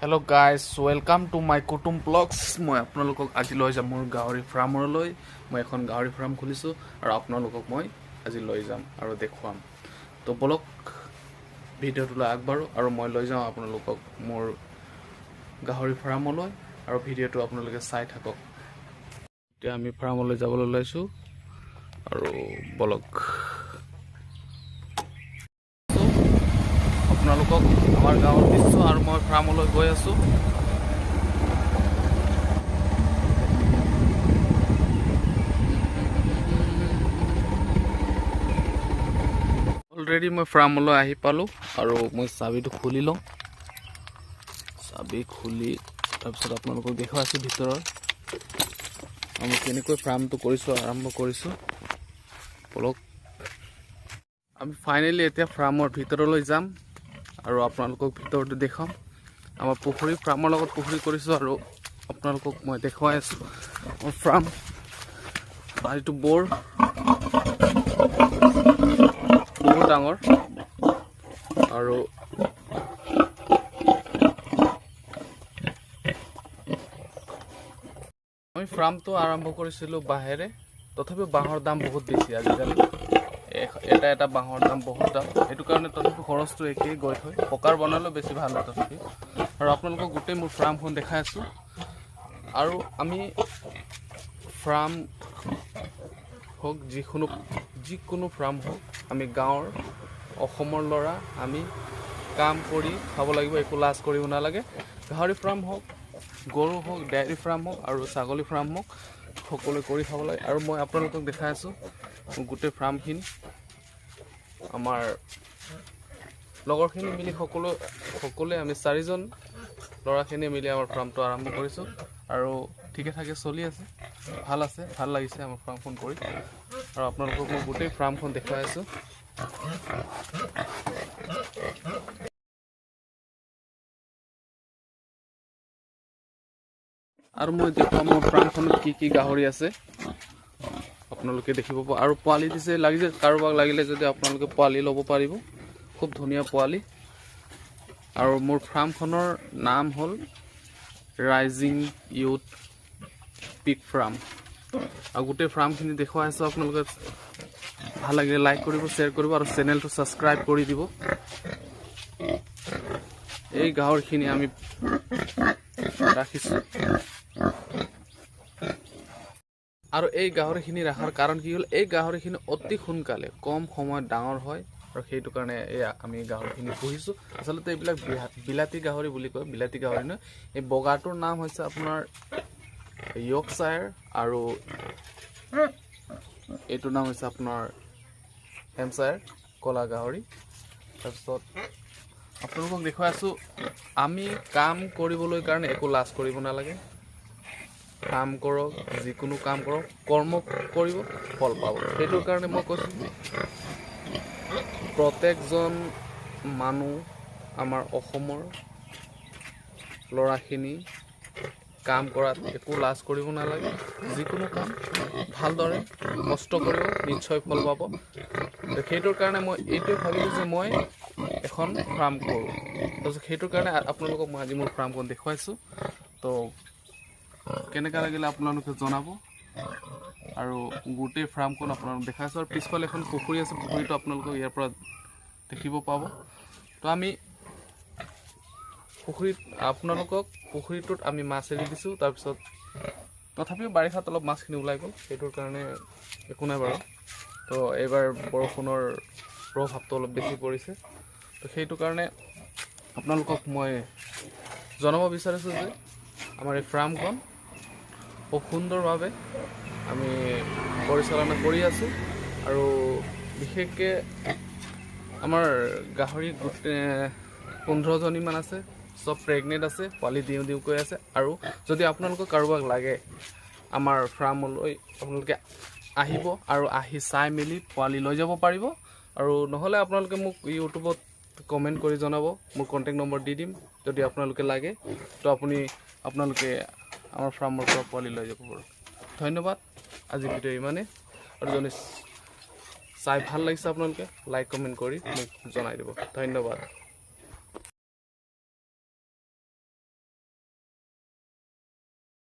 Hello guys, welcome to my Kutum Vlogs. মই আপোনালোকক আজি লৈ যাম মোৰ গাহৰি ফাৰ্মলৈ। মই এখন গাহৰি ফাৰ্ম খুলিছো আৰু আপোনালোকক মই আজি লৈ যাম আৰু দেখুৱাম। তো বলক ভিডিঅ'টোলৈ আগবাঢ়ো আৰু মই লৈ যাম আপোনালোকক মোৰ গাহৰি ফাৰ্মলৈ আৰু ভিডিঅ'টো আপোনালোকে চাই থাকক। এতিয়া আমি ফাৰ্মলৈ যাবলৈ লৈছো আৰু বলক আপোনালোকক আমাৰ গাঁৱৰ দৃশ্য আৰু মই ফাৰ্মলৈ গৈ আছো। অলৰেডি মই ফাৰ্মলৈ আহি পালো আৰু মই চাবিটো খুলি লওঁ। চাবি খুলি তাৰপিছত আপোনালোকক দেখুৱাইছো ভিতৰৰ আমি কেনেকৈ ফাৰ্মটো কৰিছো আৰম্ভ কৰিছো। বলক আমি ফাইনেলি এতিয়া ফাৰ্মৰ ভিতৰলৈ যাম আৰু আপোনালোকক ভিতৰটো দেখাম। আমাৰ পুখুৰী ফাৰ্মৰ লগত পুখুৰী কৰিছো আৰু আপোনালোকক মই দেখুৱাই আছো মোৰ ফাৰ্ম। বাৰীটো বহুত ডাঙৰ আৰু আমি ফাৰ্মটো আৰম্ভ কৰিছিলো বাঁহেৰে, তথাপিও বাঁহৰ দাম বহুত বেছি আজিকালি। এটা বাঁহৰ দাম বহুত দাম, সেইটো কাৰণে তথাপি খৰচটো একেই গৈ থৈ পকাৰ বনালেও বেছি ভাল হয় তথাপি। আৰু আপোনালোকক গোটেই মোৰ ফাৰ্মখন দেখাই আছো। আৰু আমি ফাৰ্ম হওক যিকোনো ফাৰ্ম হওক আমি গাঁৱৰ অসমৰ ল'ৰা আমি কাম কৰি খাব লাগিব, একো লাজ কৰিব নালাগে। গাহৰি ফাৰ্ম হওক, গৰু হওক, ডেইৰী ফাৰ্ম হওক আৰু ছাগলী ফাৰ্ম হওক সকলোৱে কৰি খাব লাগে। আৰু মই আপোনালোকক দেখাই আছো গোটেই ফাৰ্মখিনি আমাৰ লগৰখিনি মিলি সকলোৱে আমি 4জন ল'ৰাখিনি মিলি আমাৰ ফাৰ্মটো আৰম্ভ কৰিছোঁ আৰু ঠিকে ঠাকে চলি আছে, ভাল লাগিছে আমাৰ ফাৰ্মখন কৰি। আৰু আপোনালোকক মই গোটেই ফাৰ্মখন দেখুৱাই আছোঁ। আৰু মই দেখুৱাম মোৰ ফাৰ্মখনত কি গাহৰি আছে আপোনালোকে দেখিব পাব। আৰু পোৱালি দিছে, লাগিছে কাৰোবাক লাগিলে যদি আপোনালোকে পোৱালি ল'ব পাৰিব, খুব ধুনীয়া পোৱালি। আৰু মোৰ ফাৰ্মখনৰ নাম হ'ল ৰাইজিং ইউথ পিগ ফাৰ্ম। আৰু গোটেই ফাৰ্মখিনি দেখুৱাই আছোঁ আপোনালোকে ভাল লাগিলে লাইক কৰিব, শ্বেয়াৰ কৰিব আৰু চেনেলটো ছাবস্ক্ৰাইব কৰি দিব। এই গাহৰিখিনি আমি ৰাখিছোঁ আৰু এই গাহৰিখিনি ৰখাৰ কাৰণ কি হ'ল, এই গাহৰিখিনি অতি সোনকালে কম সময়ত ডাঙৰ হয় আৰু সেইটো কাৰণে আমি গাহৰিখিনি পুহিছোঁ। আচলতে এইবিলাক বিলাতী গাহৰি বুলি কয়, বিলাতী গাহৰি নহয়। এই বগাটোৰ নাম হৈছে আপোনাৰ য়ৰ্কশ্বায়াৰ আৰু এইটোৰ নাম হৈছে আপোনাৰ হেম্পশ্বায়াৰ কলা গাহৰি। তাৰপিছত আপোনালোকক দেখুৱাই আছোঁ আমি কাম কৰিবলৈ কাৰণে একো লাজ কৰিব নালাগে। কাম কৰক, যিকোনো কাম কৰক, কৰ্ম কৰিব ফল পাব। সেইটোৰ কাৰণে মই কৈছোঁ প্ৰত্যেকজন মানুহ আমাৰ অসমৰ ল'ৰাখিনি কাম কৰাত একো লাজ কৰিব নালাগে। যিকোনো কাম ভালদৰে কষ্ট কৰিব, নিশ্চয় ফল পাব। সেইটোৰ কাৰণে মই এইটোৱে ভাবিলোঁ যে মই এখন ফাৰ্ম কৰোঁ। তাৰপিছত সেইটোৰ কাৰণে আপোনালোকক মই আজি মোৰ ফাৰ্মখন দেখুৱাইছোঁ। তো কেনেকুৱা লাগিলে আপোনালোকে জনাব। আৰু গোটেই ফাৰ্মখন আপোনালোক দেখাইছোঁ। আৰু পিছফালে এখন পুখুৰী আছে, পুখুৰীটো আপোনালোকক ইয়াৰ পৰা দেখিব পাব। তো আমি পুখুৰীটোত আমি মাছ এৰি দিছোঁ। তাৰপিছত তথাপিও বাৰিষাত অলপ মাছখিনি ওলাই গ'ল, সেইটোৰ কাৰণে একো নাই বাৰু। তো এইবাৰ বৰষুণৰ প্ৰভাৱটো অলপ বেছি পৰিছে, তো সেইটো কাৰণে আপোনালোকক মই জনাব বিচাৰিছোঁ যে আমাৰ এই ফাৰ্মখন খুব সুন্দৰভাৱে আমি পৰিচালনা কৰি আছোঁ। আৰু বিশেষকৈ আমাৰ গাহৰি 15জনীমান আছে, চব প্ৰেগনেণ্ট আছে, পোৱালি দিওঁকৈ আছে। আৰু যদি আপোনালোকক কাৰোবাক লাগে আমাৰ ফাৰ্মলৈ আপোনালোকে আহিব আৰু আহি চাই মেলি পোৱালি লৈ যাব পাৰিব। আৰু নহ'লে আপোনালোকে মোক ইউটিউবত কমেণ্ট কৰি জনাব, মোৰ কণ্টেক্ট নম্বৰ দি দিম। যদি আপোনালোকে লাগে তো আপোনালোকে আমাৰ ফাৰ্মৰ পৰা পোৱালি লৈ যাব পাৰোঁ। ধন্যবাদ। আজি ভিডিঅ' ইমানেই। আৰু যদি চাই ভাল লাগিছে আপোনালোকে লাইক কমেণ্ট কৰি মোক জনাই দিব। ধন্যবাদ।